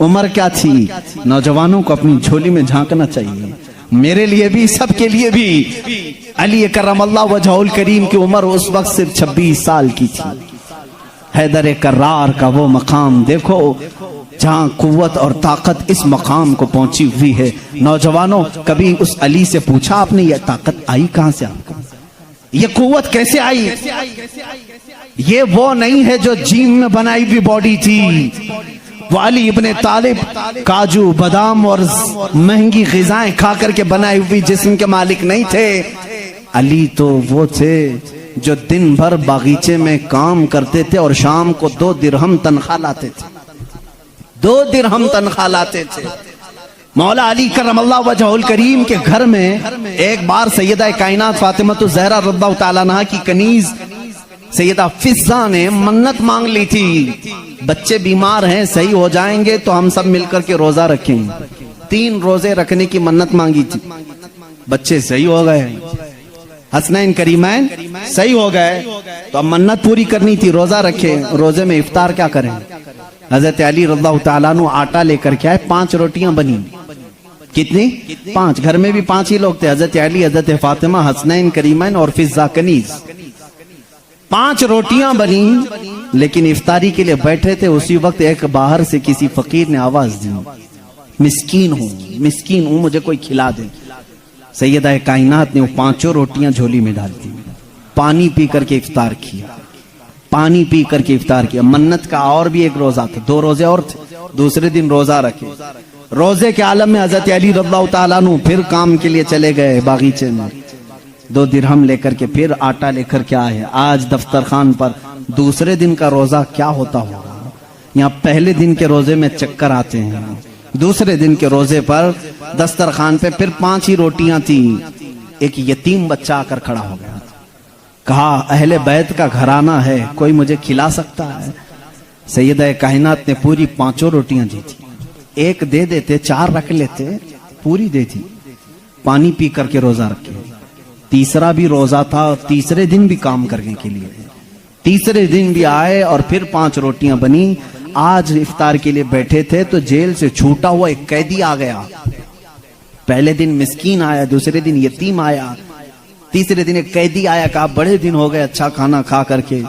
عمر کیا تھی؟ نوجوانوں کو اپنی جھولی میں جھانکنا چاہیے، میرے لیے بھی، سب کے لیے بھی۔ علی کرم اللہ وجہہ الکریم کی عمر اس وقت صرف 26 سال کی تھی۔ حیدر کرار کا وہ مقام دیکھو جہاں قوت اور طاقت اس مقام کو پہنچی ہوئی ہے۔ نوجوانوں، کبھی اس علی سے پوچھا آپ نے یہ طاقت آئی کہاں سے آپ کو؟ یہ قوت کیسے آئی؟ یہ وہ نہیں ہے جو جیم میں بنائی ہوئی باڈی تھی۔ وہ علی ابن طالب کاجو بادام اور مہنگی غذائیں کھا کر کے بنائی ہوئی جسم کے مالک نہیں تھے۔ علی تو وہ تھے جو دن بھر باغیچے میں کام کرتے تھے اور شام کو 2 درہم تنخواہ لاتے تھے، 2 درہم تنخواہ لاتے تھے۔ مولا علی کرم اللہ وجہہ الکریم کے گھر میں ایک بار سیدہ کائنات فاطمہ الزہرا رضی اللہ تعالیٰ عنہا کی کنیز سیدہ فضہ نے منت مانگ لی تھی، بچے بیمار ہیں، صحیح ہو جائیں گے تو ہم سب مل کر کے روزہ رکھیں گے۔ 3 روزے رکھنے کی منت مانگی تھی، بچے صحیح ہو گئے، حسنین کریمین صحیح ہو گئے، تو اب منت پوری کرنی تھی، روزہ رکھے۔ روزے میں افطار کیا کریں؟ حضرت علی رضی اللہ تعالیٰ عنہ آٹا لے کر کے آئے، 5 روٹیاں بنی۔ کتنی؟ 5۔ گھر میں بھی 5 ہی لوگ تھے، حضرت علی، حضرت فاطمہ، حسنین کریمین اور فضہ کنیز۔ 5 روٹیاں بنی، لیکن افطاری کے لیے بیٹھے تھے، اسی وقت ایک باہر سے کسی فقیر نے آواز دی، مسکین ہوں، مجھے کوئی کھلا دے۔ سیدہ کائنات نے وہ 5 روٹیاں جھولی میں ڈال دی، پانی پی کر کے افطار کیا، پانی پی کر کے افطار کیا۔ منت کا اور بھی ایک روزہ تھا، 2 روزے اور تھے، دوسرے دن روزہ رکھے۔ روزے کے عالم میں حضرت علی رضی اللہ تعالیٰ عنہ پھر کام کے لیے چلے گئے باغیچے میں، 2 درہم لے کر کے پھر آٹا لے کر کے آئے۔ آج دفتر خان پر دوسرے دن کا روزہ کیا ہوتا ہوگا؟ یہاں پہلے دن کے روزے میں چکر آتے ہیں، دوسرے دن کے روزے پر دسترخوان پہ پھر 5 ہی روٹیاں تھیں۔ ایک یتیم بچہ آ کر کھڑا ہو گیا، کہا اہل بیت کا گھرانہ ہے، کوئی مجھے کھلا سکتا ہے؟ سیدہ کائنات نے پوری 5 روٹیاں دی تھی، 1 دے دیتے، 4 رکھ لیتے، پوری دے دی، پانی پی کر کے روزہ رکھے۔ تیسرا بھی روزہ تھا اور تیسرے دن بھی کام کرنے کے لیے، تیسرے دن بھی آئے اور پھر 5 روٹیاں بنی۔ آج افطار کے لیے بیٹھے تھے تو جیل سے چھوٹا ہوا ایک قیدی آ گیا۔ پہلے دن مسکین آیا، دوسرے دن یتیم آیا، تیسرے دن ایک قیدی آیا، کہا بڑے دن ہو گئے اچھا کھانا کھا کر کے،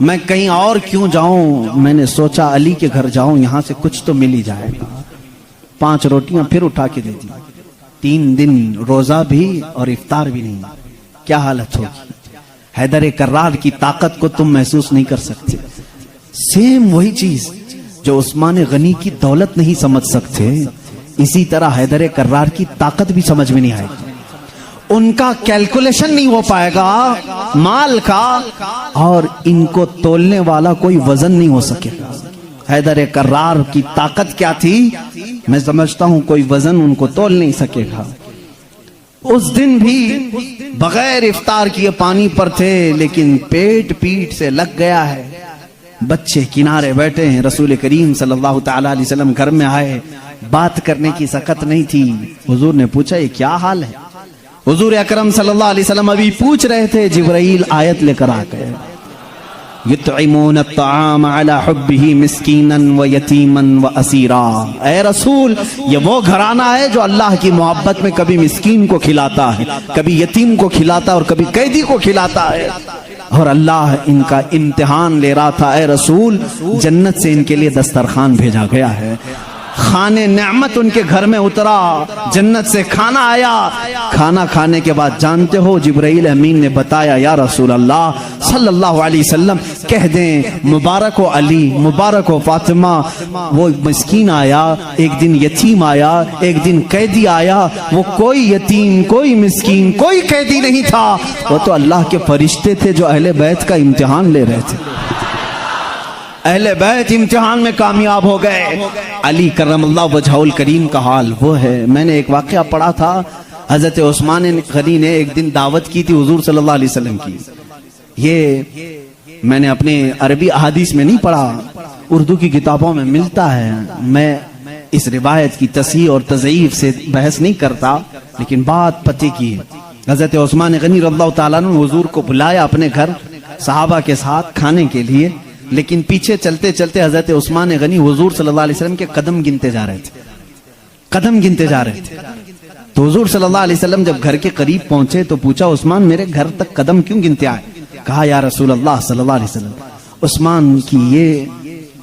میں کہیں اور کیوں جاؤں؟ میں نے سوچا علی کے گھر جاؤں، یہاں سے کچھ تو مل ہی جائے گا۔ 5 روٹیاں پھر اٹھا کے دے دی۔ 3 دن روزہ بھی اور افطار بھی نہیں، کیا حالت ہوگی؟ حیدر کرار کی طاقت کو تم محسوس نہیں کر سکتے۔ سیم وہی چیز جو عثمان غنی کی دولت نہیں سمجھ سکتے، اسی طرح حیدر کرار کی طاقت بھی سمجھ میں نہیں آئے گی۔ ان کا کیلکولیشن نہیں ہو پائے گا مال کا، اور ان کو تولنے والا کوئی وزن نہیں ہو سکے گا۔ حیدر کرار کی طاقت کیا تھی؟ میں سمجھتا ہوں کوئی وزن ان کو تول نہیں سکے گا۔ اس دن بھی بغیر افطار کیے پانی پر تھے، لیکن پیٹ سے لگ گیا ہے۔ بچے کنارے بیٹھے ہیں، رسول کریم صلی اللہ تعالیٰ علیہ وسلم گھر میں آئے، بات کرنے کی سکت نہیں تھی۔ حضور نے پوچھا یہ کیا حال ہے؟ حضور اکرم صلی اللہ علیہ وسلم ابھی پوچھ رہے تھے، جبرائیل آیت لے کر آ گئے، یطعمون الطعام علی حبہ مسکینا و یتیما و اسیرا۔ اے رسول، یہ وہ گھرانہ ہے جو اللہ کی محبت میں کبھی مسکین کو کھلاتا ہے، کبھی یتیم کو کھلاتا ہے اور کبھی قیدی کو کھلاتا ہے، اور اللہ ان کا امتحان لے رہا تھا۔ اے رسول، جنت سے ان کے لیے دسترخوان بھیجا گیا ہے، کھانے نعمت ان کے گھر میں اترا، جنت سے کھانا آیا۔ کھانا کھانے کے بعد جانتے ہو جبرائیل امین نے بتایا، یا رسول اللہ صلی اللہ علیہ وسلم کہہ دیں مبارک ہو علی، مبارک ہو فاطمہ، وہ مسکین آیا، ایک دن یتیم آیا، ایک دن قیدی آیا، وہ کوئی یتیم، کوئی مسکین، کوئی قیدی نہیں تھا، وہ تو اللہ کے فرشتے تھے جو اہل بیت کا امتحان لے رہے تھے۔ اہل بیت امتحان میں کامیاب ہو گئے۔ علی کرم اللہ وجہہ الکریم کا حال وہ ہے۔ میں نے ایک واقعہ پڑھا تھا، حضرت عثمان غنی نے ایک دن دعوت کی تھی حضور صلی اللہ علیہ وسلم کی۔ یہ میں نے اپنے عربی احادیث میں نہیں پڑھا، اردو کی کتابوں میں ملتا ہے۔ میں اس روایت کی تصحیح اور تضعیف سے بحث نہیں کرتا، لیکن بات پتے کی ہے۔ حضرت عثمان غنی رضی اللہ تعالیٰ نے حضور کو بلایا اپنے گھر صحابہ کے ساتھ کھانے کے لیے۔ لیکن پیچھے چلتے چلتے حضرت عثمان غنی حضور صلی اللہ علیہ وسلم کے قدم گنتے جا رہے تھے، قدم گنتے جا رہے تھے. تو حضور صلی اللہ علیہ وسلم جب گھر کے قریب پہنچے تو پوچھا عثمان میرے گھر تک قدم کیوں گنتے آئے؟ کہا یا رسول اللہ صلی اللہ علیہ وسلم عثمان کی یہ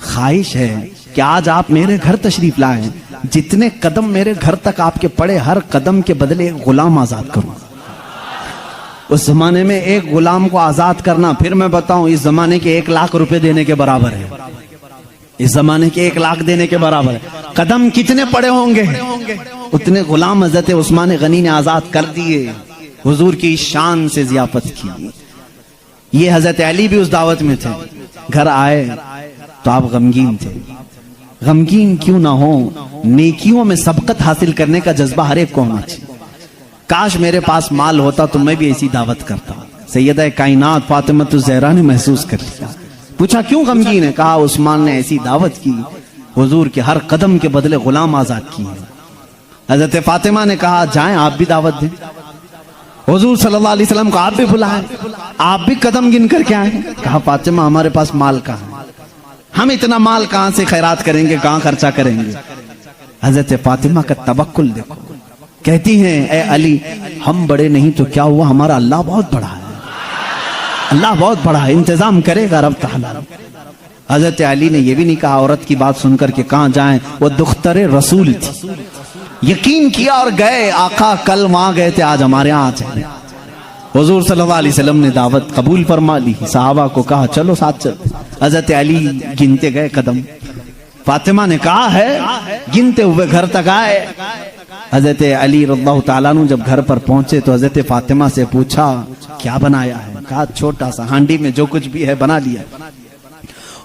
خواہش ہے کہ آج آپ میرے گھر تشریف لائیں، جتنے قدم میرے گھر تک آپ کے پڑے ہر قدم کے بدلے ایک غلام آزاد کروں. اس زمانے میں ایک غلام کو آزاد کرنا، پھر میں بتاؤں، اس زمانے کے 1,00,000 روپے دینے کے برابر ہے. اس زمانے کے 1,00,000 دینے کے برابر ہے. قدم کتنے پڑے ہوں گے اتنے غلام حضرت عثمان غنی نے آزاد کر دیے. حضور کی شان سے ضیافت کی. یہ حضرت علی بھی اس دعوت میں تھے. گھر آئے تو آپ غمگین تھے. غمگین کیوں نہ ہو، نیکیوں میں سبقت حاصل کرنے کا جذبہ ہر ایک کو ہونا چاہیے. کاش میرے پاس مال ہوتا تو میں بھی ایسی دعوت کرتا. سیدہ کائنات فاطمہ الزہرا نے محسوس کر لیا. پوچھا کیوں غمگین ہے؟ کہا عثمان نے ایسی دعوت کی، حضور کے ہر قدم کے بدلے غلام آزاد کیے. حضرت فاطمہ نے کہا جائیں آپ بھی دعوت دیں. حضور صلی اللہ علیہ وسلم کو آپ بھی بلائیں، آپ بھی قدم گن کر کے آئیں. کہا فاطمہ ہمارے پاس مال کہاں ہے، ہم اتنا مال کہاں سے خیرات کریں گے، کہاں خرچہ کریں گے. حضرت فاطمہ کا توکل دیکھو. کہتی ہیں اے علی ہم بڑے نہیں تو کیا ہوا، ہمارا اللہ بہت بڑا ہے، اللہ بہت بڑا ہے، انتظام کرے گا رب تعالیٰ. حضرت علی نے یہ بھی نہیں کہا عورت کی بات سن کر کہ کہاں جائیں، وہ دختر رسول تھی. یقین کیا اور گئے. آقا کل وہاں گئے تھے، آج ہمارے ہاں چلے. حضور صلی اللہ علیہ وسلم نے دعوت قبول فرما لی. صحابہ کو کہا چلو ساتھ چلتے. حضرت علی گنتے گئے قدم. فاطمہ نے کہا ہے گنتے ہوئے گھر تک آئے. حضرت علی رضی اللہ تعالیٰ عنہ جب گھر پر پہنچے تو حضرت فاطمہ سے پوچھا کیا بنایا ہے؟ کہا چھوٹا سا ہانڈی میں جو کچھ بھی ہے بنا لیا.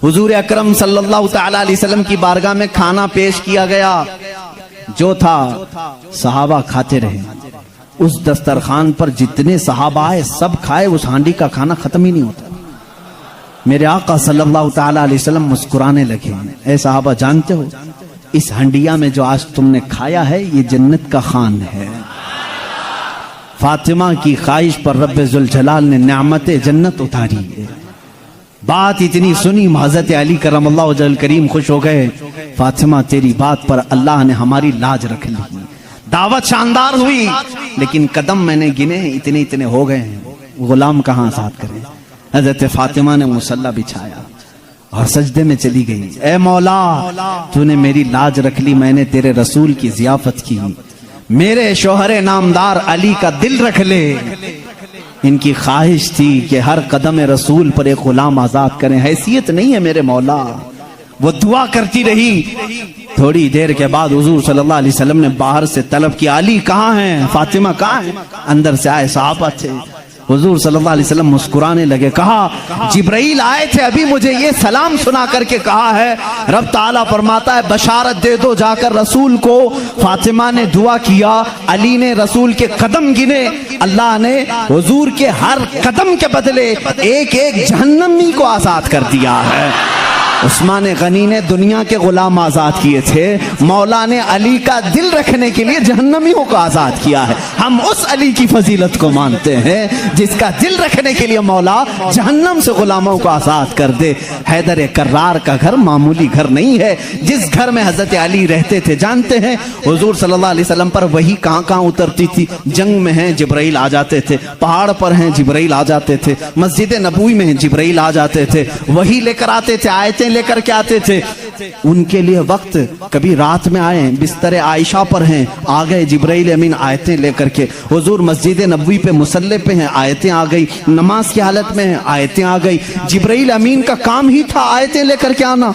حضور اکرم صلی اللہ تعالیٰ علیہ وسلم کی بارگاہ میں کھانا پیش کیا گیا. جو تھا صحابہ کھاتے رہے. اس دسترخوان پر جتنے صحابہ آئے سب کھائے، اس ہانڈی کا کھانا ختم ہی نہیں ہوتا. میرے آقا صلی اللہ تعالیٰ علیہ وسلم مسکرانے لگے. اے صحابہ جانتے ہو اس ہنڈیا میں جو آج تم نے کھایا ہے یہ جنت کا خوان ہے. فاطمہ کی خواہش پر رب ذوالجلال نے نعمت جنت اتاری ہے. بات اتنی سنی حضرت علی کرم اللہ وجہ الکریم خوش ہو گئے. فاطمہ تیری بات پر اللہ نے ہماری لاج رکھ لی. دعوت شاندار ہوئی لیکن قدم میں نے گنے اتنے اتنے ہو گئے ہیں، غلام کہاں آزاد کریں. حضرت فاطمہ نے مصلی بچھایا اور سجدے میں چلی گئی. اے مولا تو نے میری لاج رکھ لی، میں نے تیرے رسول کی ضیافت کی. میرے شوہر نامدار علی کا دل رکھ لے. ان کی خواہش تھی کہ ہر قدم رسول پر ایک غلام آزاد کریں. حیثیت نہیں ہے میرے مولا. وہ دعا کرتی رہی. تھوڑی دیر کے بعد حضور صلی اللہ علیہ وسلم نے باہر سے طلب کیا علی کہاں ہیں، فاطمہ کہاں ہیں؟ اندر سے آئے صحابہ تھے. حضور صلی اللہ علیہ وسلم مسکرانے لگے. کہا جبرائیل آئے تھے ابھی مجھے یہ سلام سنا کر کے کہا ہے رب تعالیٰ فرماتا ہے بشارت دے دو جا کر رسول کو. فاطمہ نے دعا کیا، علی نے رسول کے قدم گنے. اللہ نے حضور کے ہر قدم کے بدلے ایک ایک جہنمی کو آزاد کر دیا ہے. عثمان غنی نے دنیا کے غلام آزاد کیے تھے، مولا نے علی کا دل رکھنے کے لیے جہنمیوں کو آزاد کیا ہے. ہم اس علی کی فضیلت کو مانتے ہیں جس کا دل رکھنے کے لیے مولا جہنم سے غلاموں کو آزاد کر دے. حیدر کرار کا گھر معمولی گھر نہیں ہے. جس گھر میں حضرت علی رہتے تھے جانتے ہیں حضور صلی اللہ علیہ وسلم پر وہی کہاں کہاں اترتی تھی. جنگ میں ہیں جبرائیل آ جاتے تھے، پہاڑ پر ہیں جبرائیل آ جاتے تھے، مسجد نبوی میں ہیں جبرائیل آ جاتے تھے، وہی لے کر آتے تھے، آیتیں لے کر کے آتے تھے. ان کے لیے وقت کبھی رات میں آئے بستر عائشہ پر ہیں، آ گئے جبرائیل امین آیتیں لے کر کے. حضور مسجد نبوی پہ مصلی پہ ہیں، آیتیں آ گئی. نماز کی حالت میں ہیں، آیتیں آ گئی. جبرائیل امین کا کام ہی تھا آیتیں لے کر کے آنا.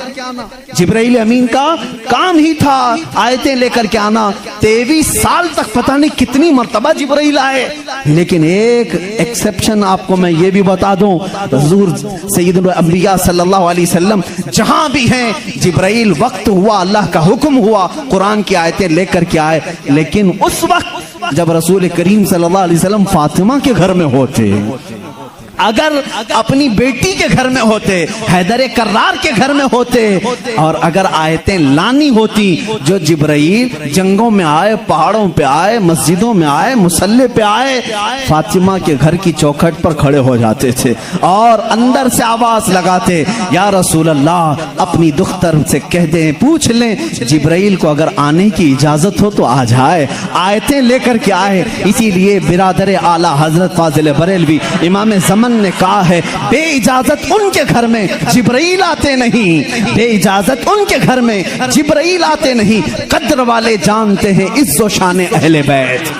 جبرائیل امین کا کام ہی تھا آیتیں لے کر کے آنا. 23 سال تک پتہ نہیں کتنی مرتبہ جبرائیل آئے. لیکن ایک ایکسپشن آپ کو میں یہ بھی بتا دوں، حضور سید الانبیاء صلی اللہ علیہ وسلم جہاں بھی ہیں جبرائیل وقت ہوا اللہ کا حکم ہوا قرآن کی آیتیں لے کر کے آئے. لیکن اس وقت جب رسول کریم صلی اللہ علیہ وسلم فاطمہ کے گھر میں ہوتے، اگر اپنی بیٹی کے گھر میں ہوتے, حیدر کرار کے گھر میں ہوتے, اور اگر آیتیں لانی ہوتی جو جبرائیل جنگوں میں آئے, پہاڑوں پہ آئے, مسجدوں میں آئے, مصلی پہ آئے, فاطمہ کے گھر کی چوکھٹ پر کھڑے ہو جاتے تھے اور اندر سے آواز لگاتے, یا رسول اللہ اپنی دختر سے کہہ دیں, پوچھ لیں جبرائیل کو اگر آنے کی اجازت ہو تو آ جائے, آیتیں لے کر کے آئے. اسی لیے برادر اعلیٰ حضرت فاضل بریلوی امام زمن نے کہا ہے, بے اجازت ان کے گھر میں جبرائیل آتے نہیں, بے اجازت ان کے گھر میں جبرائیل آتے نہیں. قدر والے جانتے ہیں عز و شان اہل بیت.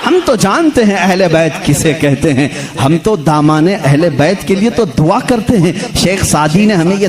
ہم تو جانتے ہیں اہل بیت کسے کہتے ہیں, ہم تو دامان اہل بیت کے لیے تو دعا کرتے ہیں. شیخ سعدی نے ہمیں یہ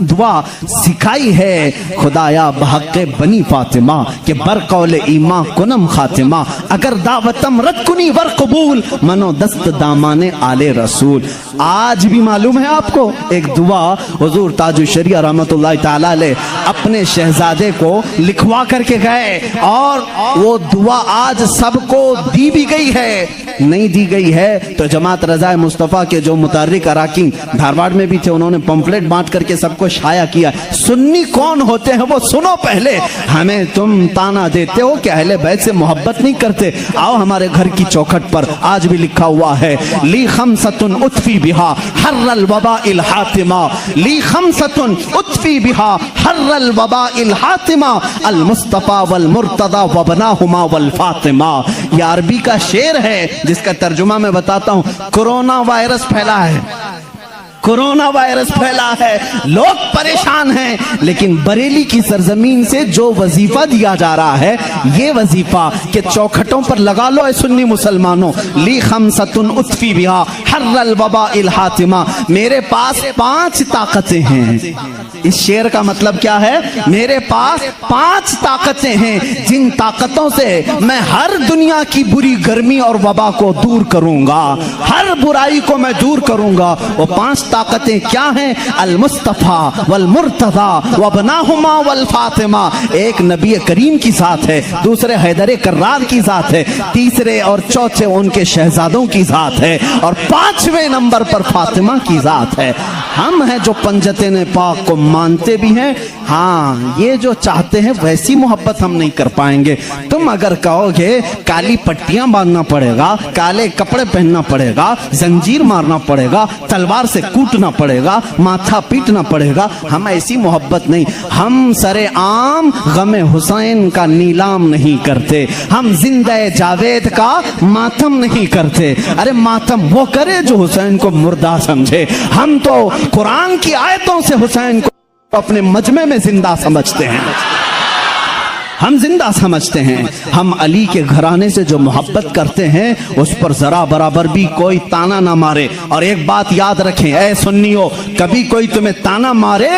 دعا سکھائی ہے, خدایا بحق بنی فاطمہ کہ بر قول ایمان کنم خاتمہ, اگر دعوتم رد کنی ور قبول منو دست دامان آل رسول. آج بھی معلوم ہے آپ کو ایک دعا حضور تاج الشریعہ رحمت اللہ تعالی علیہ اپنے شہزادے کو لکھوا کر کے گئے, اور وہ دعا آج سب کو دی بھی گئی ہے, نہیں دی گئی ہے تو جماعت رضا مصطفیٰ کے جو متحرک اراکین دھارواڑ میں بھی تھے, انہوں نے پمفلٹ بانٹ کر کے سب کو شائع کیا. سنی کون ہوتے ہیں وہ سنو پہلے. ہمیں تم تانا دیتے ہو کہ اہل بیت سے محبت نہیں کرتے, آؤ ہمارے گھر کی چوکھٹ پر آج بھی لکھا ہوا ہے, لی خمسۃ اطفی بہا حر الوباء الحاتمہ, لی خمسۃ اطفی بہا حر الوباء الحاتمہ, المصطفیٰ والمرتضی وابناہما والفاطمہ. یہ عربی کا شعر ہے جس کا ترجمہ میں بتاتا ہوں. کرونا وائرس پھیلا ہے, کرونا وائرس پھیلا ہے, لوگ پریشان ہیں, لیکن بریلی کی سرزمین سے جو وظیفہ دیا جا رہا ہے, یہ وظیفہ کہ چوکھٹوں پر لگا لو اے سنی مسلمانوں, لی خمسۃ اطفی بہا حر الوباء الحاتمہ, میرے پاس 5 طاقتیں ہیں. اس شعر کا مطلب کیا ہے؟ میرے پاس 5 طاقتیں ہیں جن طاقتوں سے میں ہر دنیا کی بری گرمی اور وبا کو دور کروں گا, ہر برائی کو میں دور کروں گا. وہ 5 طاقتیں کیا ہیں؟ المصطفیٰ والمرتضی وابناہما والفاطمہ. ایک نبی کریم کی ذات ہے, دوسرے حیدر کرار کی ذات ہے, تیسرے اور چوتھے ان کے شہزادوں کی ذات ہے, اور 5ویں نمبر پر فاطمہ کی ذات ہے. ہم ہیں جو پنجتین پاک کو مانتے بھی ہیں, ہاں یہ جو چاہتے ہیں ویسی محبت ہم نہیں کر پائیں گے. تم اگر کہو گے کالی پٹیاں باندھنا پڑے گا, کالے کپڑے پہننا پڑے گا, زنجیر مارنا پڑے گا, تلوار سے کوٹنا پڑے گا, ماتھا پیٹنا پڑے گا, ہم ایسی محبت نہیں. ہم سر عام غم حسین کا نیلام نہیں کرتے, ہم زندہ جاوید کا ماتم نہیں کرتے. ارے ماتم وہ کرے جو حسین کو مردہ سمجھے. ہم تو قرآن کی آیتوں سے حسین کو اپنے مجمع میں زندہ سمجھتے ہیں, ہم زندہ سمجھتے ہیں. ہم علی کے گھرانے سے جو محبت کرتے ہیں اس پر ذرا برابر بھی کوئی تانا نہ مارے. اور ایک بات یاد رکھیں اے سنیو, کبھی کوئی تمہیں تانا مارے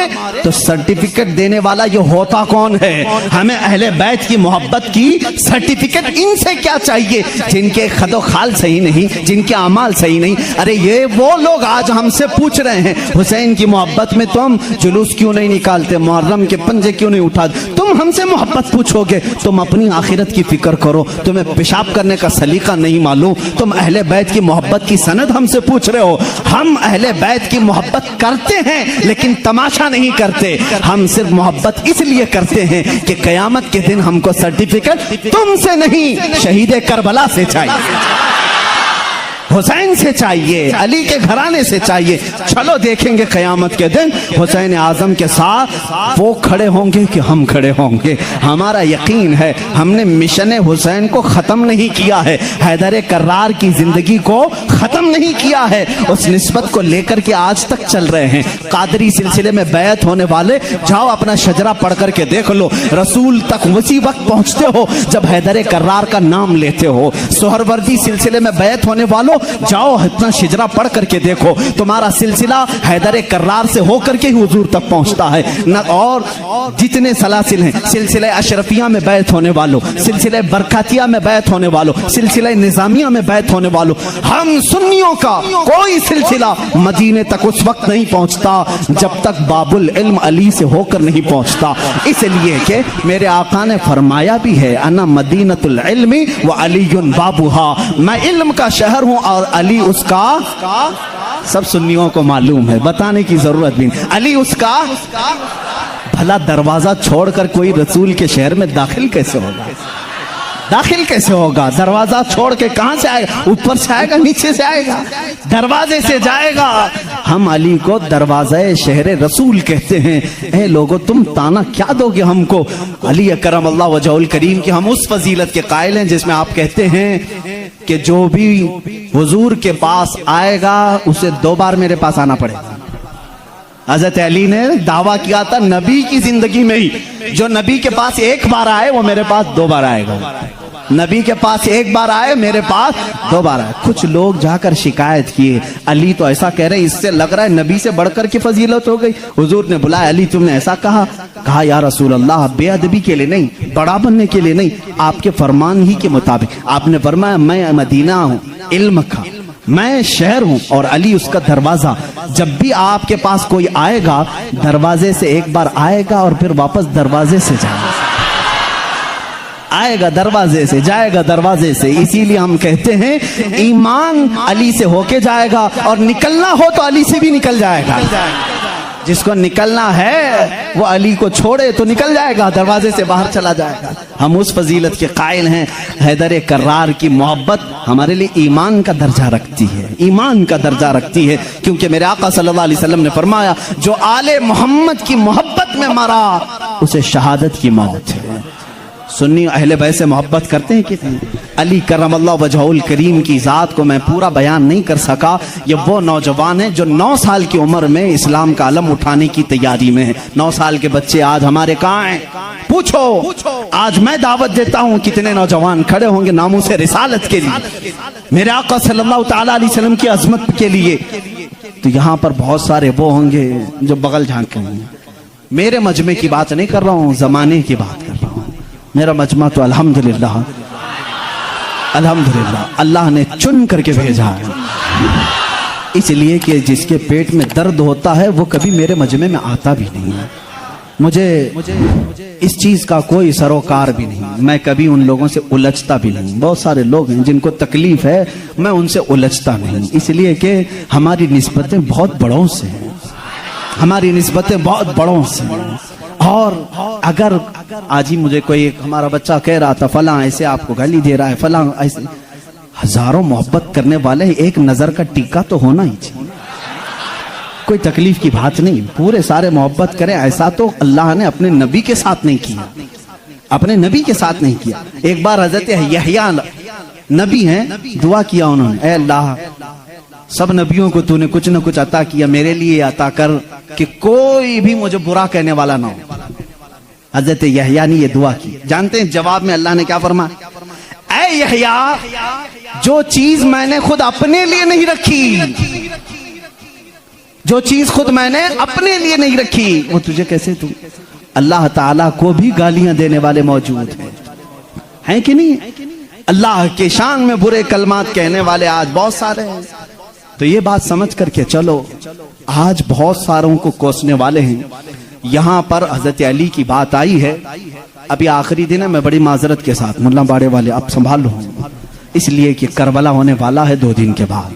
تو سرٹیفکیٹ دینے والا یہ ہوتا کون ہے؟ ہمیں اہل بیت کی محبت کی سرٹیفکیٹ ان سے کیا چاہیے جن کے خد و خال صحیح نہیں, جن کے اعمال صحیح نہیں. ارے یہ وہ لوگ آج ہم سے پوچھ رہے ہیں حسین کی محبت میں تم جلوس کیوں نہیں نکالتے, محرم کے پنجے کیوں نہیں اٹھاتے. تم ہم سے محبت پوچھو گے, تم اپنی آخرت کی فکر کرو. تمہیں پیشاب کرنے کا سلیقہ نہیں معلوم, تم اہل بیت کی محبت کی سند ہم سے پوچھ رہے ہو. ہم اہل بیت کی محبت کرتے ہیں لیکن تماشا نہیں کرتے. ہم صرف محبت اس لیے کرتے ہیں کہ قیامت کے دن ہم کو سرٹیفکیٹ تم سے نہیں, شہید کربلا سے چاہیے, حسین سے چاہیے, علی کے گھرانے سے چاہیے. چلو دیکھیں گے قیامت کے دن حسین اعظم کے ساتھ وہ کھڑے ہوں گے کہ ہم کھڑے ہوں گے. ہمارا یقین ہے ہم نے مشن حسین کو ختم نہیں کیا ہے, حیدر کرار کی زندگی کو ختم نہیں کیا ہے, اس نسبت کو لے کر کے آج تک چل رہے ہیں. قادری سلسلے میں بیعت ہونے والے جاؤ اپنا شجرہ پڑھ کر کے دیکھ لو, رسول تک اسی وقت پہنچتے ہو جب حیدر کرار کا نام لیتے ہو. سہروردی سلسلے میں بیعت ہونے والوں جاؤ اتنا شجرہ پڑھ کر کے دیکھو, تمہارا سلسلہ حیدر کرار سے ہو کر کے ہی حضور تک پہنچتا ہے. اور جتنے سلاسل ہیں, سلسلہ اشرفیہ میں بیعت ہونے والوں, سلسلہ برکاتیہ میں بیعت ہونے والوں, سلسلہ نظامیہ میں بیعت ہونے والوں, ہم سنیوں کا کوئی سلسلہ مدینے تک اس وقت نہیں پہنچتا جب تک باب العلم علی سے ہو کر نہیں پہنچتا، اس لیے کہ میرے آقا نے فرمایا بھی ہے انا مدینۃ العلم وعلی بابھا، میں علم کا شہر ہوں اور علی اس کا، سب سنیوں کو معلوم ہے، بتانے کی ضرورت بھی نہیں، علی اس کا، بھلا دروازہ چھوڑ کر کوئی رسول کے شہر میں داخل کیسے ہوگا؟ داخل کیسے ہوگا؟ دروازہ چھوڑ کے کہاں سے آئے گا؟ اوپر سے آئے گا، نیچے سے آئے گا، دروازے سے جائے گا۔ ہم علی کو دروازہ شہر رسول کہتے ہیں۔ اے لوگو تم تانا کیا دو گے ہم کو؟ علی اکرم اللہ وجہہ الکریم کی ہم اس فضیلت کے قائل ہیں جس میں آپ کہتے ہیں کہ جو بھی حضور کے پاس آئے گا اسے 2 بار میرے پاس آنا پڑے گا۔ حضرت علی نے دعویٰ کیا تھا نبی کی زندگی میں ہی، جو نبی کے پاس 1 بار آئے وہ میرے پاس 2 بار آئے گا، نبی کے پاس 1 بار آئے میرے پاس 2 بار آئے۔ کچھ لوگ جا کر شکایت کیے علی تو ایسا کہہ رہے، اس سے لگ رہا ہے نبی سے بڑھ کر کی فضیلت ہو گئی۔ حضور نے بلایا علی تم نے ایسا کہا؟ کہا یا رسول اللہ بے ادبی کے لیے نہیں، بڑا بننے کے لیے نہیں، آپ کے فرمان ہی کے مطابق۔ آپ نے فرمایا میں مدینہ ہوں علم کا، میں شہر ہوں اور علی اس کا دروازہ، جب بھی آپ کے پاس کوئی آئے گا دروازے سے 1 بار آئے گا اور پھر واپس دروازے سے جائے گا، آئے گا دروازے سے جائے گا دروازے سے۔ اسی لیے ہم کہتے ہیں ایمان علی سے ہو کے جائے گا اور نکلنا ہو تو علی سے بھی نکل جائے گا۔ جس کو نکلنا ہے وہ علی کو چھوڑے تو نکل جائے گا، دروازے سے باہر چلا جائے گا۔ ہم اس فضیلت کے قائل ہیں۔ حیدر کرار کی محبت ہمارے لیے ایمان کا درجہ رکھتی ہے، ایمان کا درجہ رکھتی ہے، کیونکہ میرے آقا صلی اللہ علیہ وسلم نے فرمایا جو آل محمد کی محبت میں مرا اسے شہادت کی موت ہے۔ سنی اہل بیت سے محبت کرتے ہیں کتنے؟ علی کرم اللہ وجہہ الکریم کی ذات کو میں پورا بیان نہیں کر سکا۔ یہ وہ نوجوان ہیں جو 9 سال کی عمر میں اسلام کا علم اٹھانے کی تیاری میں ہیں۔ 9 سال کے بچے آج ہمارے کہاں ہیں؟ پوچھو، آج میں دعوت دیتا ہوں کتنے نوجوان کھڑے ہوں گے ناموس رسالت کے لیے، میرے آقا صلی اللہ تعالیٰ علیہ وسلم کی عظمت کے لیے۔ تو یہاں پر بہت سارے وہ ہوں گے جو بغل جھانک رہے ہیں۔ میرے مجمع کی بات نہیں کر رہا ہوں، زمانے کی بات کر رہا ہوں۔ میرا مجمع تو الحمدللہ اللہ نے چن کر کے بھیجا ہے، اس لیے کہ جس کے پیٹ میں درد ہوتا ہے وہ کبھی میرے مجمع میں آتا بھی نہیں ہے۔ مجھے اس چیز کا کوئی سروکار بھی نہیں، میں کبھی ان لوگوں سے الجھتا بھی نہیں۔ بہت سارے لوگ ہیں جن کو تکلیف ہے، میں ان سے الجھتا نہیں، اس لیے کہ ہماری نسبتیں بہت بڑوں سے ہیں، ہماری نسبتیں بہت بڑوں سے ہیں۔ اور اگر آج ہی مجھے کوئی ہمارا بچہ کہہ رہا تھا فلاں ایسے آپ کو گالی دے رہا ہے، فلاں ایسے، ہزاروں محبت کرنے والے ایک نظر کا ٹیکا تو ہونا ہی چاہیے، کوئی تکلیف کی بات نہیں، پورے سارے محبت کریں۔ ایسا تو اللہ نے اپنے نبی کے ساتھ نہیں کیا، اپنے نبی کے ساتھ نہیں کیا۔ ایک بار حضرت یحییٰ نبی ہیں، دعا کیا انہوں نے، اے اللہ سب نبیوں کو تو نے کچھ نہ کچھ عطا کیا، میرے لیے عطا کر کہ کوئی بھی مجھے برا کہنے والا نہ ہو۔ حضرت یحییٰ نے یہ دعا کی، جانتے ہیں جواب میں اللہ نے کیا فرمایا؟ اے یحییٰ جو چیز میں نے خود اپنے لیے نہیں رکھی، جو چیز خود میں نے اپنے لیے نہیں رکھی وہ تجھے کیسے دوں؟ اللہ تعالیٰ کو بھی گالیاں دینے والے موجود ہیں کہ نہیں؟ اللہ کے شان میں برے کلمات کہنے والے آج بہت سارے ہیں۔ تو یہ بات سمجھ کر کے چلو، آج بہت ساروں کو کوسنے والے ہیں۔ یہاں پر حضرت علی کی بات آئی ہے، ابھی آخری دن ہے، میں بڑی معذرت کے ساتھ ملا باڑے والے اب سنبھال لو، اس لیے کہ کربلا ہونے والا ہے 2 دن کے بعد،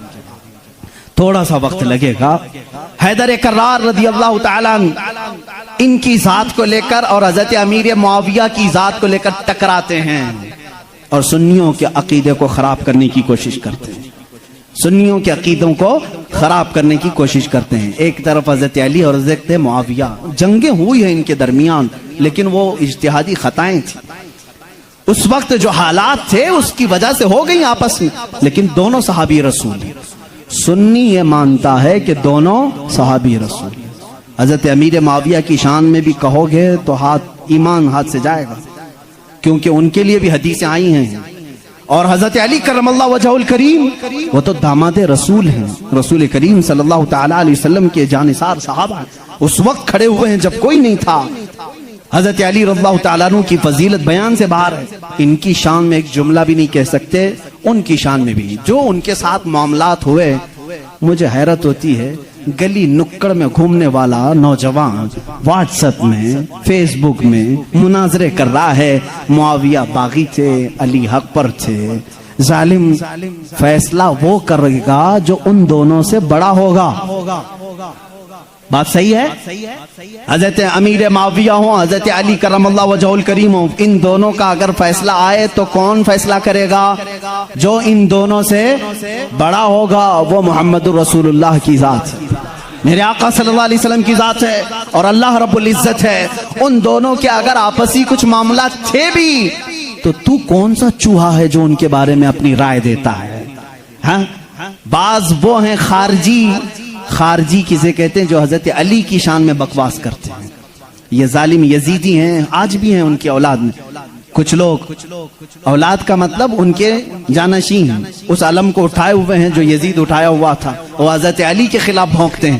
تھوڑا سا وقت لگے گا۔ حیدر کرار رضی اللہ تعالیٰ ان کی ذات کو لے کر اور حضرت امیر معاویہ کی ذات کو لے کر ٹکراتے ہیں اور سنیوں کے عقیدے کو خراب کرنے کی کوشش کرتے ہیں، سنیوں کے عقیدوں کو خراب کرنے کی کوشش کرتے ہیں۔ ایک طرف حضرت علی اور حضرت معاویہ، جنگیں ہوئی ہیں ان کے درمیان، لیکن وہ اجتہادی خطائیں تھیں، اس وقت جو حالات تھے اس کی وجہ سے ہو گئی آپس میں، لیکن دونوں صحابی رسول ہیں۔ سنی یہ مانتا ہے کہ دونوں صحابی رسول ہیں۔ حضرت امیر معاویہ کی شان میں بھی کہو گے تو ایمان ہاتھ سے جائے گا، کیونکہ ان کے لیے بھی حدیثیں آئی ہیں۔ اور حضرت علی کرم اللہ وجہہ الکریم وہ تو داماد رسول ہیں، رسول کریم صلی اللہ تعالیٰ علیہ وسلم کے جانثار صحابہ ہیں، اس وقت کھڑے ہوئے ہیں جب کوئی نہیں تھا۔ حضرت علی رضی اللہ تعالیٰ عنہ کی فضیلت بیان سے باہر ہے. ان کی شان میں ایک جملہ بھی نہیں کہہ سکتے, ان کی شان میں بھی جو ان کے ساتھ معاملات ہوئے. مجھے حیرت ہوتی ہے, گلی نکڑ میں گھومنے والا نوجوان واٹس ایپ میں, فیس بک میں مناظرے کر رہا ہے, معاویہ باغی تھے, علی حق پر تھے. ظالم فیصلہ وہ کرے گا جو ان دونوں سے بڑا ہوگا. بات صحیح ہے؟ حضرت امیر معاویہ ہوں, حضرت علی کرم اللہ وجہہ الکریم ہوں, ان دونوں کا اگر فیصلہ آئے تو کون فیصلہ کرے گا؟ جو ان دونوں سے بڑا ہوگا, وہ محمد رسول اللہ کی ذات ہے, میرے آقا صلی اللہ علیہ وسلم کی ذات ہے, اور اللہ رب العزت ہے. ان دونوں کے اگر آپسی کچھ معاملات تھے بھی تو کون سا چوہا ہے جو ان کے بارے میں اپنی رائے دیتا ہے؟ ہاں, بعض وہ ہیں خارجی کسے کہتے ہیں, جو حضرت علی کی شان میں بکواس کرتے ہیں. یہ ظالم یزیدی ہیں, آج بھی ہیں ان کی اولاد میں کچھ لوگ. اولاد کا مطلب ان کے جانشین ہیں, اس علم کو اٹھائے ہوئے ہیں جو یزید اٹھایا ہوا تھا, وہ حضرت علی کے خلاف بھونکتے ہیں.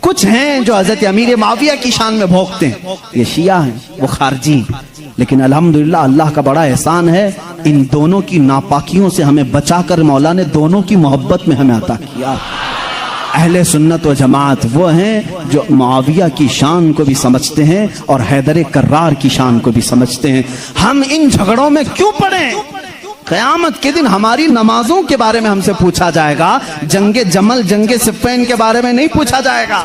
کچھ ہیں جو حضرت امیر معاویہ کی شان میں بھونکتے ہیں, یہ شیعہ ہیں, وہ خارجی ہیں. لیکن الحمدللہ اللہ کا بڑا احسان ہے, ان دونوں کی ناپاکیوں سے ہمیں بچا کر مولا نے دونوں کی محبت میں ہمیں عطا کیا. اہل سنت و جماعت وہ ہیں جو معاویہ کی شان کو بھی سمجھتے ہیں اور حیدر کرار کی شان کو بھی سمجھتے ہیں. ہم ان جھگڑوں میں کیوں پڑیں؟ قیامت کے دن ہماری نمازوں کے بارے میں ہم سے پوچھا جائے گا, جنگ جمل, جنگ صفین کے بارے میں نہیں پوچھا جائے گا.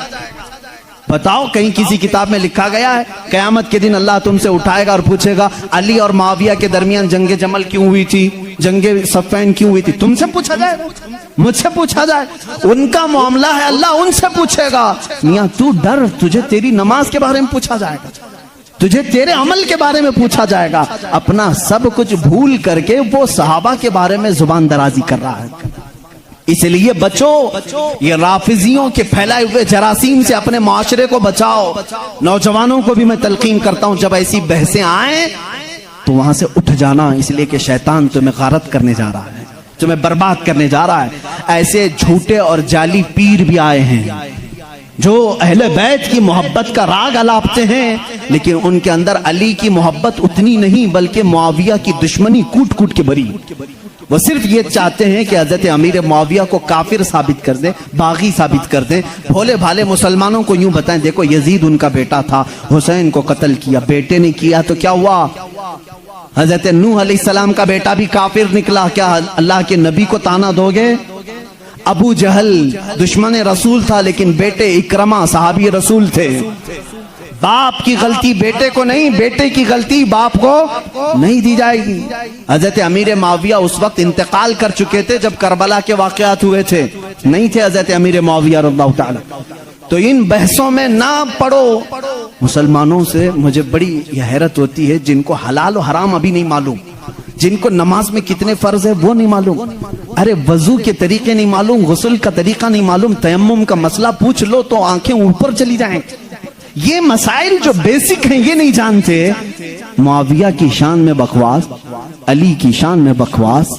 بتاؤ کہیں کسی کتاب میں لکھا گیا ہے قیامت کے دن اللہ تم سے اٹھائے گا اور پوچھے گا علی اور معاویہ کے درمیان جنگ جمل کیوں ہوئی تھی, جنگ صفین کیوں ہوئی تھی؟ تم سے پوچھا جائے, مجھ سے پوچھا جائے؟ ان کا معاملہ ہے, اللہ ان سے پوچھے گا. میاں تو ڈر, تجھے تیری نماز کے بارے میں پوچھا جائے گا, تجھے تیرے عمل کے بارے میں پوچھا جائے گا. اپنا سب کچھ بھول کر کے وہ صحابہ کے بارے میں زبان درازی کر رہا ہے. اس لیے بچو, یہ رافضیوں کے پھیلائے ہوئے جراثیم سے اپنے معاشرے کو بچاؤ. نوجوانوں کو بھی میں تلقین کرتا ہوں, جب ایسی بحثیں آئیں تو وہاں سے اٹھ جانا, اس لیے کہ شیطان تمہیں غارت کرنے جا رہا ہے, تمہیں برباد کرنے جا رہا ہے. ایسے جھوٹے اور جعلی پیر بھی آئے ہیں جو اہل بیت کی محبت کا راگ الاپتے ہیں, لیکن ان کے اندر علی کی محبت اتنی نہیں, بلکہ معاویہ کی دشمنی کوٹ کوٹ کے بری. وہ صرف یہ چاہتے ہیں کہ حضرت امیر معاویہ کو کافر ثابت کر دیں, باغی ثابت کر دیں. بھولے بھالے مسلمانوں کو یوں بتائیں, دیکھو یزید ان کا بیٹا تھا, حسین کو قتل کیا, بیٹے نے کیا تو کیا ہوا؟ حضرت نوح علیہ السلام کا بیٹا بھی کافر نکلا, کیا اللہ کے نبی کو تانا دو گے؟ ابو جہل دشمن رسول تھا, لیکن بیٹے اکرمہ صحابی رسول تھے. باپ کی غلطی بیٹے کو نہیں, بیٹے کی غلطی باپ کو نہیں دی جائے گی. حضرت امیر معاویہ اس وقت انتقال کر چکے تھے جب کربلا کے واقعات ہوئے تھے, نہیں تھے حضرت امیر معاویہ رضی اللہ تعالی. تو ان بحثوں میں نہ پڑو. مسلمانوں سے مجھے بڑی حیرت ہوتی ہے جن کو حلال و حرام ابھی نہیں معلوم, جن کو نماز میں کتنے فرض ہے وہ نہیں معلوم, ارے وضو کے طریقے نہیں معلوم, غسل کا طریقہ نہیں معلوم, تیمم کا مسئلہ پوچھ لو تو آنکھیں اوپر چلی جائیں. یہ مسائل جو بیسک ہیں یہ نہیں جانتے. معاویہ کی شان میں بکواس, علی کی شان میں بکواس,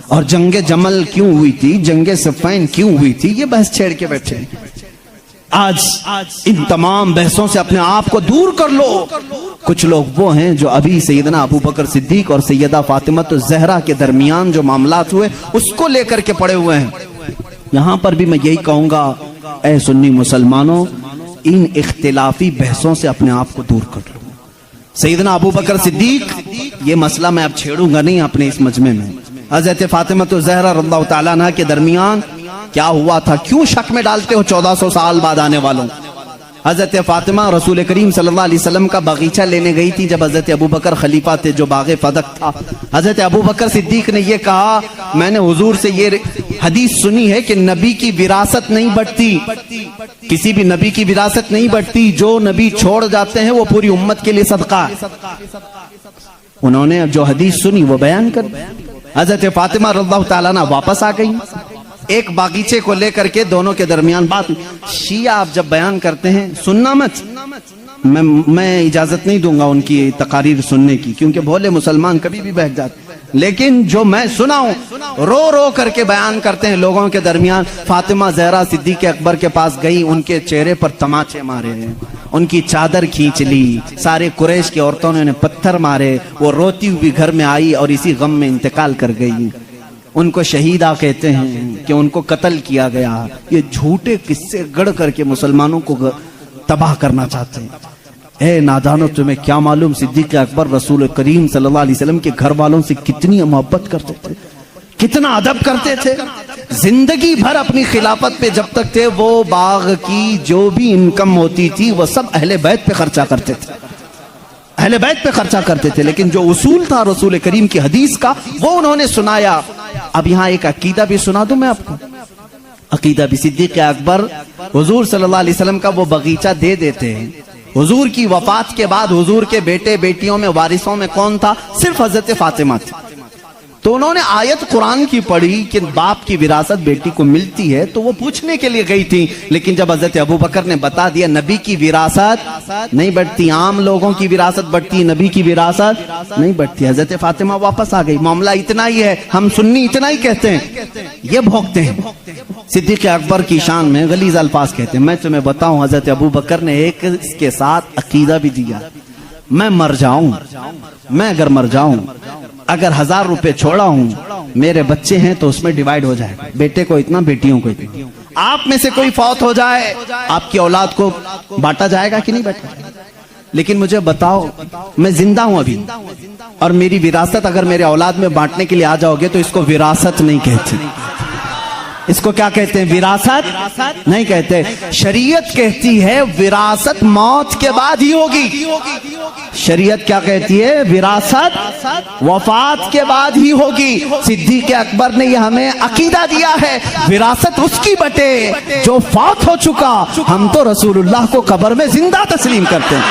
اور جنگ جمل کیوں ہوئی تھی, جنگ صفین کیوں ہوئی تھی, یہ بحث چھیڑ کے بیٹھے. آج ان تمام بحثوں سے اپنے آپ کو دور کر لو. کچھ لوگ وہ ہیں جو ابھی سیدنا ابو بکر صدیق اور سیدہ فاطمہ الزہرا کے درمیان جو معاملات ہوئے اس کو لے کر کے پڑے ہوئے ہیں. یہاں پر بھی میں یہی کہوں گا, اے سنی مسلمانوں, ان اختلافی بحثوں سے اپنے آپ کو دور کر لو. سیدنا ابو بکر صدیق, یہ مسئلہ میں اب چھیڑوں گا نہیں اپنے اس مجمع میں. حضرت فاطمہ الزہرا رضی اللہ تعالیٰ عنہ کے درمیان کیا ہوا تھا, کیوں شک میں ڈالتے ہو 1400 سال بعد آنے والوں؟ حضرت فاطمہ رسول کریم صلی اللہ علیہ وسلم کا باغیچہ لینے گئی تھی جب حضرت ابو بکر خلیفہ تھے, جو باغ فدق تھا. حضرت ابو بکر صدیق نے یہ کہا, میں نے حضور سے یہ حدیث سنی ہے کہ نبی کی وراثت نہیں بٹتی, کسی بھی نبی کی وراثت نہیں بٹتی, جو نبی چھوڑ جاتے ہیں وہ پوری امت کے لیے صدقہ ہے. انہوں نے جو حدیث سنی وہ بیان کر. حضرت فاطمہ رضی اللہ تعالیٰ عنہ واپس آ گئی, ایک باغیچے کو لے کر کے دونوں کے درمیان بات. شیعہ آپ جب بیان کرتے ہیں سننا مت, میں اجازت نہیں دوں گا ان کی تقاریر سننے کی, کیونکہ بھولے مسلمان کبھی بھی بیٹھ جاتے. لیکن جو میں سنا ہوں, رو رو کر کے بیان کرتے ہیں لوگوں کے درمیان. فاطمہ زہرا صدیق اکبر کے پاس گئی, ان کے چہرے پر تماچے مارے ہیں, ان کی چادر کھینچ لی، سارے قریش کی عورتوں نے انہیں پتھر مارے، وہ روتی ہوئی گھر میں آئی اور اسی غم میں انتقال کر گئی۔ ان کو شہیدہ کہتے ہیں کہ ان کو قتل کیا گیا۔ یہ جھوٹے قصے گڑھ کر کے مسلمانوں کو تباہ کرنا چاہتے ہیں۔ اے نادانو، تمہیں کیا معلوم صدیق اکبر رسول کریم صلی اللہ علیہ وسلم کے گھر والوں سے کتنی محبت کرتے تھے، کتنا ادب کرتے تھے۔ زندگی بھر اپنی خلافت پہ جب تک تھے، وہ باغ کی جو بھی انکم ہوتی تھی وہ سب اہل بیت پہ خرچہ کرتے تھے، اہل بیت پہ خرچہ کرتے تھے۔ لیکن جو اصول تھا رسول کریم کی حدیث کا، وہ انہوں نے سنایا۔ اب یہاں ایک عقیدہ بھی سنا دوں میں آپ کو، عقیدہ بھی۔ صدیق اکبر حضور صلی اللہ علیہ وسلم کا وہ باغیچہ دے دیتے ہیں۔ حضور کی وفات کے بعد حضور کے بیٹے بیٹیوں میں وارثوں میں کون تھا؟ صرف حضرت فاطمہ تھی۔ تو انہوں نے آیت قرآن کی پڑھی کہ باپ کی وراثت بیٹی کو ملتی ہے، تو وہ پوچھنے کے لیے گئی تھی۔ لیکن جب حضرت ابوبکر نے بتا دیا نبی کی وراثت نہیں بڑھتی، عام لوگوں کی وراثت بڑھتی، نبی کی وراثت نہیں بڑھتی، حضرت فاطمہ واپس آ گئی۔ معاملہ اتنا ہی ہے، ہم سنی اتنا ہی کہتے ہیں، یہ بھونکتے ہیں۔ صدیق اکبر کی شان میں غلیظ الفاظ کہتے ہیں۔ میں تمہیں بتاؤں، حضرت ابوبکر نے ایک اس کے ساتھ عقیدہ بھی دیا، میں مر جاؤں، میں اگر مر جاؤں، اگر 1000 روپے چھوڑا ہوں، میرے بچے ہیں تو اس میں ڈیوائیڈ ہو جائے، بیٹے کو اتنا، بیٹیوں کو اتنا۔ آپ میں سے کوئی فوت ہو جائے، آپ کی اولاد کو بانٹا جائے گا کہ نہیں بانٹا؟ لیکن مجھے بتاؤ، میں زندہ ہوں ابھی، اور میری وراثت اگر میرے اولاد میں بانٹنے کے لیے آ جاؤ گے تو اس کو وراثت نہیں کہتے، اس کو کیا کہتے ہیں؟ وراثت نہیں کہتے۔ شریعت کہتی ہے وراثت موت کے بعد ہی ہوگی۔ شریعت کیا کہتی ہے؟ وراثت وفات کے بعد ہی ہوگی۔ صدیق اکبر نے یہ ہمیں عقیدہ دیا ہے، وراثت اس کی بٹے جو فوت ہو چکا۔ ہم تو رسول اللہ کو قبر میں زندہ تسلیم کرتے ہیں،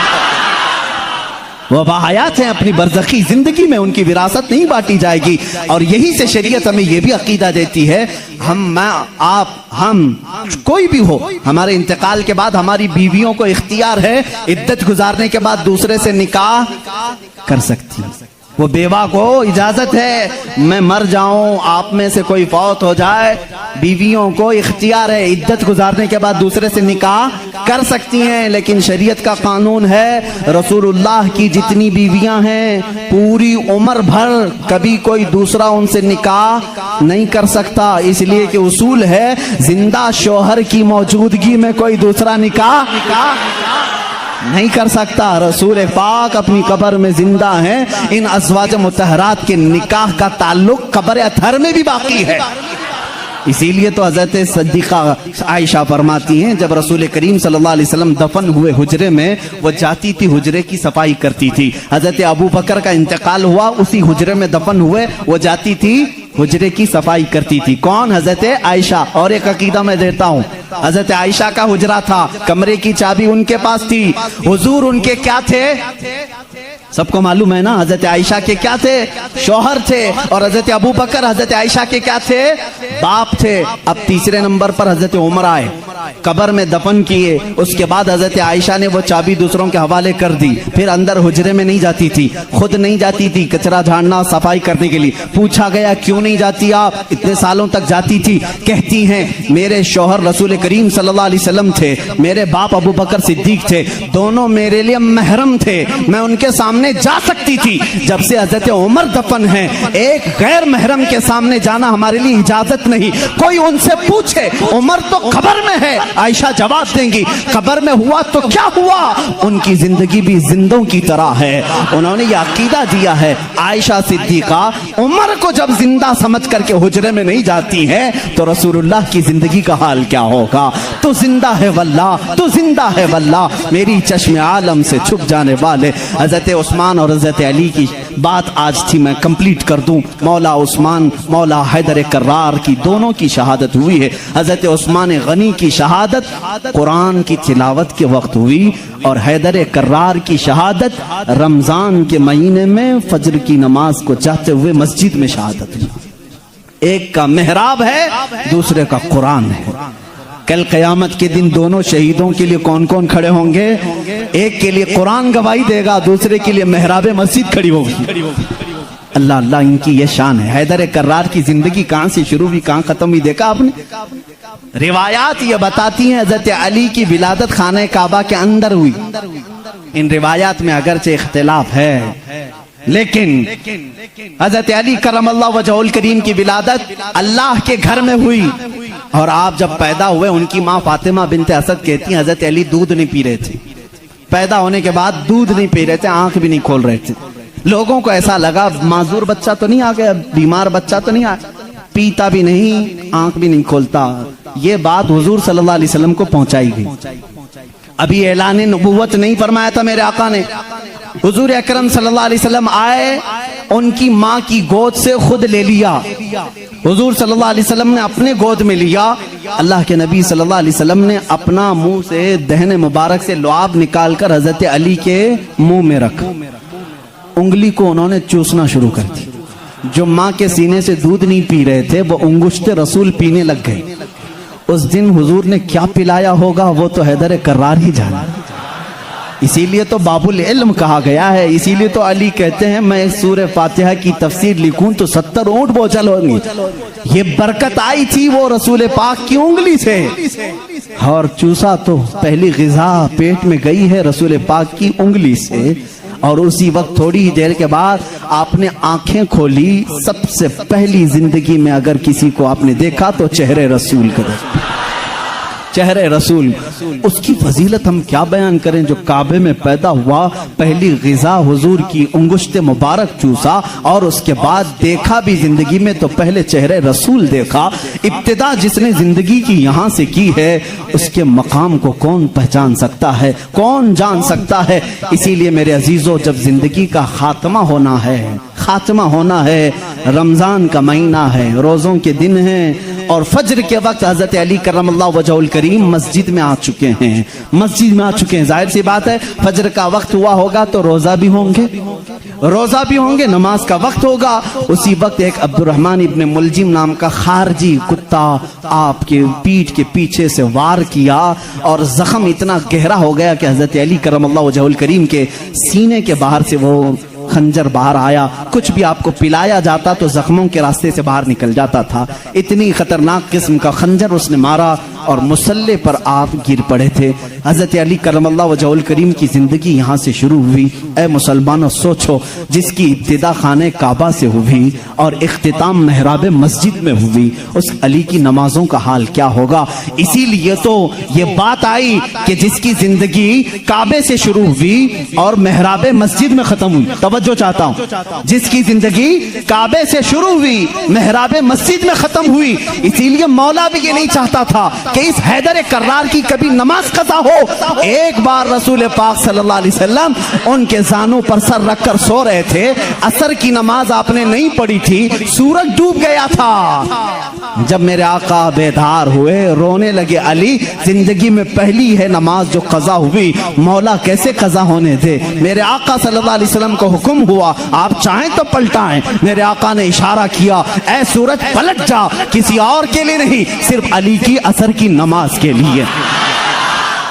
وہ باحیات ہیں، اپنی برزخی زندگی میں ان کی وراثت نہیں بانٹی جائے گی۔ اور یہی سے شریعت ہمیں یہ بھی عقیدہ دیتی ہے، ہم کوئی بھی ہو، ہمارے انتقال کے بعد ہماری بیویوں کو اختیار ہے عدت گزارنے کے بعد دوسرے سے نکاح کر سکتی ہے۔ وہ بیوہ کو اجازت ہے، میں مر جاؤں، آپ میں سے کوئی فوت ہو جائے، بیویوں کو اختیار ہے عدت گزارنے کے بعد دوسرے سے نکاح کر سکتی ہیں۔ لیکن شریعت کا قانون ہے، رسول اللہ کی جتنی بیویاں ہیں پوری عمر بھر کبھی کوئی دوسرا ان سے نکاح نہیں کر سکتا، اس لیے کہ اصول ہے زندہ شوہر کی موجودگی میں کوئی دوسرا نکاح نہیں کر سکتا۔ رسول پاک اپنی قبر میں زندہ ہیں، ان ازواج مطہرات کے نکاح کا تعلق قبر اطہر میں بھی باقی ہے۔ اسی لیے تو حضرت صدیقہ عائشہ فرماتی ہیں، جب رسول کریم صلی اللہ علیہ وسلم دفن ہوئے حجرے میں، وہ جاتی تھی حجرے کی صفائی کرتی تھی۔ حضرت ابوبکر کا انتقال ہوا، اسی حجرے میں دفن ہوئے، وہ جاتی تھی حجرے کی صفائی کرتی تھی۔ کون؟ حضرت عائشہ۔ اور ایک عقیدہ میں دیتا ہوں، حضرت عائشہ کا حجرہ تھا، کمرے کی چابی ان کے پاس تھی۔ حضور ان کے کیا تھے؟ سب کو معلوم ہے نا، حضرت عائشہ کے کیا تھے؟ شوہر تھے۔ اور حضرت ابوبکر حضرت عائشہ کے کیا تھے؟ باپ تھے۔ اب تیسرے نمبر پر حضرت عمر آئے، قبر میں دفن کیے، اس کے بعد حضرت عائشہ نے وہ چابی دوسروں کے حوالے کر دی۔ پھر اندر حجرے میں نہیں جاتی تھی، خود نہیں جاتی تھی کچرا جھاڑنا صفائی کرنے کے لیے۔ پوچھا گیا کیوں نہیں جاتی آپ؟ اتنے سالوں تک جاتی تھی۔ کہتی ہیں میرے شوہر رسول کریم صلی اللہ علیہ وسلم تھے، میرے باپ ابو بکر صدیق تھے، دونوں میرے لیے محرم تھے، میں ان کے سامنے جا سکتی تھی۔ جب سے حضرت عمر دفن ہیں، ایک غیر محرم کے سامنے جانا ہمارے لیے اجازت نہیں۔ کوئی ان سے پوچھے عمر تو قبر میں ہے، عائشہ جواب دیں گی قبر میں ہوا تو کیا ہوا، ان کی زندگی بھی زندوں کی طرح ہے۔ انہوں نے یہ عقیدہ دیا ہے، عائشہ صدیقہ عمر کو جب زندہ سمجھ کر کے حجرے میں نہیں جاتی ہے تو رسول اللہ کی زندگی کا حال کیا ہوگا؟ تو زندہ ہے واللہ، تو زندہ ہے واللہ، میری چشم عالم سے چھپ جانے والے حضرت عثمان اور حضرت علی کی بات آج تھی، میں کمپلیٹ کر دوں۔ مولا عثمان، مولا حیدر کرار کی دونوں کی شہادت ہوئی ہے۔ حضرت عثمان غنی کی شہادت قرآن کی تلاوت کے وقت ہوئی، اور حیدر کرار کی شہادت رمضان کے مہینے میں فجر کی نماز کو چاہتے ہوئے مسجد میں شہادت ہوئی۔ ایک کا محراب ہے، دوسرے کا قرآن ہے۔ کل قیامت کے دن دونوں شہیدوں کے لیے کون کون کھڑے ہوں گے؟ ایک کے لیے قرآن گواہی دے گا، دوسرے کے لیے محراب مسجد کھڑی ہوگی۔ اللہ اللہ، ان کی یہ شان ہے۔ حیدر کرار کی زندگی کہاں سے شروع ہوئی، کہاں ختم ہوئی، دیکھا آپ نے؟ روایات یہ بتاتی ہیں حضرت علی کی ولادت خانہ کعبہ کے اندر ہوئی. ان روایات میں اگرچہ اختلاف ہے لیکن حضرت علی کرم اللہ وجہہ الکریم کی ولادت اللہ کے گھر میں ہوئی. اور آپ جب پیدا ہوئے ان کی ماں فاطمہ بنت اسد کہتی ہیں حضرت علی دودھ نہیں پی رہے تھے. پیدا ہونے کے بعد دودھ نہیں پی رہے تھے, آنکھ بھی نہیں کھول رہے تھے. لوگوں کو ایسا لگا معذور بچہ تو نہیں آ گیا, بیمار بچہ تو نہیں آ, پیتا بھی نہیں, آنکھ بھی نہیں کھولتا. یہ بات حضور صلی اللہ علیہ وسلم کو پہنچائی گئی. ابھی اعلان نبوت نہیں فرمایا تھا میرے آقا نے. حضور اکرم صلی اللہ علیہ وسلم آئے, ان کی ماں کی گود سے خود لے لیا. حضور صلی اللہ علیہ وسلم نے اپنے گود میں لیا. اللہ کے نبی صلی اللہ علیہ وسلم نے اپنا منہ سے دہن مبارک سے لعاب نکال کر حضرت علی کے منہ میں رکھ, انگلی کو انہوں نے چوسنا شروع کر دی. جو ماں کے سینے سے دودھ نہیں پی رہے تھے وہ انگشت رسول پینے لگ گئے. اس دن حضور نے کیا پلایا ہوگا وہ تو حیدر کرار ہی جانا. اسی لیے تو باب العلم کہا گیا ہے. اسی لیے تو علی کہتے ہیں میں سورہ فاتحہ کی تفسیر لکھوں تو 70 اونٹ بوجھل ہوں گی. یہ برکت آئی تھی وہ رسول پاک کی انگلی سے, اور چوسا تو پہلی غذا پیٹ میں گئی ہے رسول پاک کی انگلی سے. اور اسی وقت تھوڑی ہی دیر کے بعد آپ نے آنکھیں کھولی. سب سے پہلی زندگی میں اگر کسی کو آپ نے دیکھا تو چہرے رسول کو دیکھا, چہرے رسول. اس کی فضیلت ہم کیا بیان کریں. جو کعبے میں پیدا ہوا, پہلی غذا حضور کی انگشت مبارک چوسا, اور اس کے بعد دیکھا بھی زندگی میں تو پہلے چہرے رسول دیکھا. ابتدا جس نے زندگی کی یہاں سے کی ہے اس کے مقام کو کون پہچان سکتا ہے, کون جان سکتا ہے. اسی لیے میرے عزیزو, جب زندگی کا خاتمہ ہونا ہے, خاتمہ ہونا ہے, رمضان کا مہینہ ہے, روزوں کے دن ہیں, اور فجر کے وقت حضرت علی کرم اللہ وجہہ الکریم مسجد میں آ چکے ہیں, مسجد میں آ چکے ہیں. ظاہر سی بات ہے فجر کا وقت ہوا ہوگا تو روزہ بھی ہوں گے, روزہ بھی ہوں گے, نماز کا وقت ہوگا. اسی وقت ایک عبد الرحمن ابن ملجم نام کا خارجی کتا آپ کے پیٹھ کے پیچھے سے وار کیا, اور زخم اتنا گہرا ہو گیا کہ حضرت علی کرم اللہ وجہہ الکریم کے سینے کے باہر سے وہ خنجر باہر آیا. کچھ بھی آپ کو پلایا جاتا تو زخموں کے راستے سے باہر نکل جاتا تھا. اتنی خطرناک قسم کا خنجر اس نے مارا اور مصلی پر آپ گر پڑے تھے. حضرت علی کرم اللہ وجہہ الکریم کی زندگی یہاں سے شروع ہوئی. اے مسلمانوں سوچو, جس کی ابتدا خانہ کعبہ سے ہوئی اور اختتام محراب مسجد میں ہوئی, اس علی کی نمازوں کا حال کیا ہوگا. اسی لیے تو یہ بات آئی کہ جس کی زندگی کعبے سے شروع ہوئی اور محراب مسجد میں ختم ہوئی. توجہ چاہتا ہوں, جس کی زندگی کعبے سے شروع ہوئی محراب مسجد میں ختم ہوئی. اسی لیے مولا بھی یہ نہیں چاہتا تھا کہ اس حیدر کرار کی کبھی نماز قضا ہو. ایک بار رسول پاک صلی اللہ علیہ وسلم ان کے زانوں پر سر رکھ کر سو رہے تھے. عصر کی نماز آپ نے نہیں پڑھی تھی, سورج ڈوب گیا تھا. جب میرے آقا بیدار ہوئے, رونے لگے. علی, زندگی میں پہلی ہے نماز جو قضا ہوئی, مولا کیسے قضا ہونے دے. میرے آقا صلی اللہ علیہ وسلم کو حکم ہوا آپ چاہیں تو پلٹائیں. میرے آقا نے اشارہ کیا, اے سورج پلٹ جا, کسی اور کے لیے نہیں, صرف علی کی عصر کی نماز کے لیے,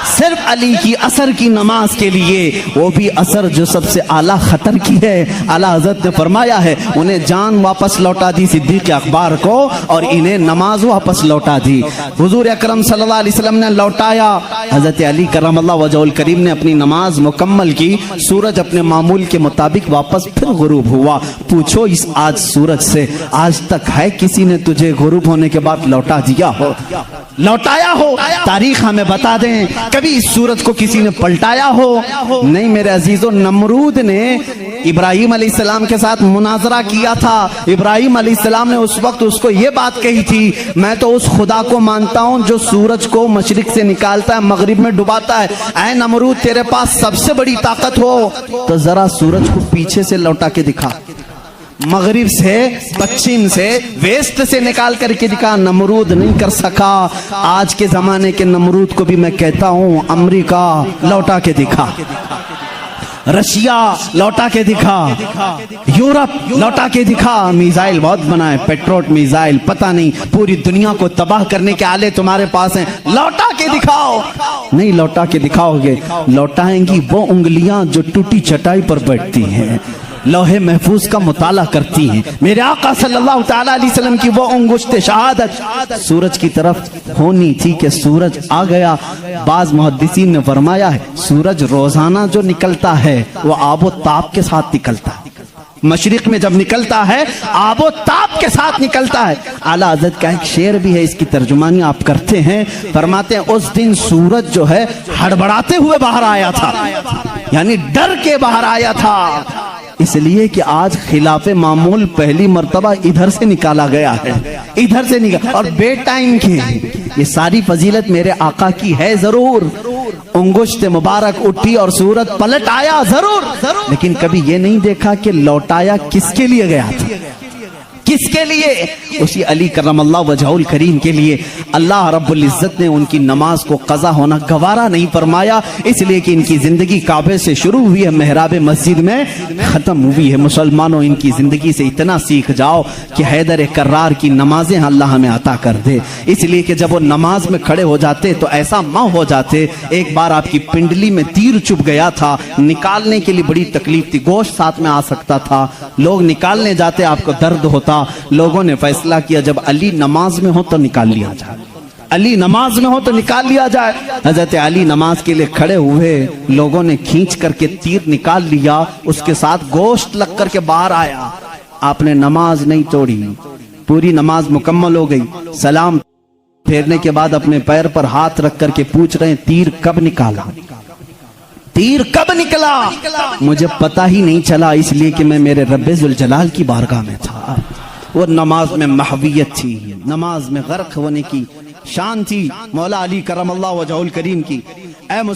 صرف علی کی عصر کی نماز کے لیے. وہ بھی عصر جو سب سے اعلیٰ خطر کی ہے. اعلیٰ حضرت نے فرمایا ہے انہیں جان واپس لوٹا دی صدیق اکبر کو, اور انہیں نماز واپس لوٹا دی. حضور اکرم صلی اللہ علیہ وسلم نے لوٹایا. حضرت علی کرم اللہ وجہہ الکریم نے اپنی نماز مکمل کی. سورج اپنے معمول کے مطابق واپس پھر غروب ہوا. پوچھو اس آج سورج سے, آج تک ہے کسی نے تجھے غروب ہونے کے بعد لوٹا دیا ہو, لوٹایا ہو؟ تاریخ ہمیں بتا دیں کبھی اس سورج کو کسی نے پلٹایا ہو؟ نہیں میرے عزیزو. نمرود نے ابراہیم علیہ السلام کے ساتھ مناظرہ کیا تھا. ابراہیم علیہ السلام نے اس وقت اس کو یہ بات کہی تھی, میں تو اس خدا کو مانتا ہوں جو سورج کو مشرق سے نکالتا ہے مغرب میں ڈباتا ہے. اے نمرود, تیرے پاس سب سے بڑی طاقت ہو تو ذرا سورج کو پیچھے سے لوٹا کے دکھا, مغرب سے, پچھم سے, ویسٹ سے نکال کر کے دکھا. نمرود نہیں کر سکا. آج کے زمانے کے نمرود کو بھی میں کہتا ہوں امریکہ لوٹا کے دکھا, رشیا لوٹا کے دکھا, یورپ لوٹا کے دکھا. میزائل بہت بنائے, پیٹروٹ میزائل, پتہ نہیں پوری دنیا کو تباہ کرنے کے آلے تمہارے پاس ہیں, لوٹا کے دکھاؤ. نہیں لوٹا کے دکھاؤ گے, لوٹائیں گی وہ انگلیاں جو ٹوٹی چٹائی پر بیٹھتی ہیں. لوح محفوظ کا مطالعہ کرتی ہیں. میرے آقا صلی اللہ تعالیٰ علیہ وسلم کی وہ انگشت شہادت سورج کی طرف ہونی تھی کہ سورج آ گیا. بعض محدثین نے فرمایا ہے سورج روزانہ جو نکلتا ہے وہ آب و تاب کے ساتھ نکلتا ہے. مشرق میں جب نکلتا ہے آب و تاب کے ساتھ نکلتا ہے. اعلیٰ حضرت کا ایک شعر بھی ہے, اس کی ترجمانی آپ کرتے ہیں. فرماتے ہیں اس دن سورج جو ہے ہڑبڑاتے ہوئے باہر آیا تھا, یعنی ڈر کے باہر آیا تھا, اس لیے کہ آج خلاف معمول پہلی مرتبہ ادھر سے نکالا گیا ہے, ادھر سے نکالا, اور بے ٹائم کے. یہ ساری فضیلت میرے آقا کی ہے ضرور. انگشت مبارک اٹھی اور سورج پلٹ آیا ضرور, لیکن کبھی یہ نہیں دیکھا کہ لوٹایا کس کے لیے گیا تھا, کس کے لیے؟ اسی علی کرم اللہ وجہہ الکریم کے لیے. اللہ رب العزت نے ان کی نماز کو قضا ہونا گوارا نہیں فرمایا, اس لیے کہ ان کی زندگی کعبے سے شروع ہوئی ہے, محراب مسجد میں ختم ہوئی ہے. مسلمانوں ان کی زندگی سے اتنا سیکھ جاؤ کہ حیدر کرار کی نمازیں اللہ ہمیں عطا کر دے. اس لیے کہ جب وہ نماز میں کھڑے ہو جاتے تو ایسا ماں ہو جاتے. ایک بار آپ کی پنڈلی میں تیر چپ گیا تھا, نکالنے کے لیے بڑی تکلیف تھی, گوشت ساتھ میں آ سکتا تھا, لوگ نکالنے جاتے آپ کو درد ہوتا. لوگوں نے فیصلہ کیا جب علی نماز میں ہو تو نکال لیا جائے, علی نماز میں ہو تو نکال لیا جائے. حضرت علی نماز کے لیے کھڑے ہوئے, لوگوں نے کھینچ کر کے تیر نکال لیا, اس کے ساتھ گوشت لگ کر کے باہر آیا. آپ نے نماز نہیں توڑی, پوری نماز مکمل ہو گئی. سلام پھیرنے کے بعد اپنے پیر پر ہاتھ رکھ کر کے پوچھ رہے ہیں تیر کب نکالا, تیر کب نکلا؟ مجھے پتا ہی نہیں چلا, اس لیے کہ میں میرے رب ذوالجلال کی بارگاہ میں تھا. وہ نماز میں محویت تھی, نماز میں غرق ہونے کی شان تھی مولا علی کرم اللہ وجہہ الکریم کی. اے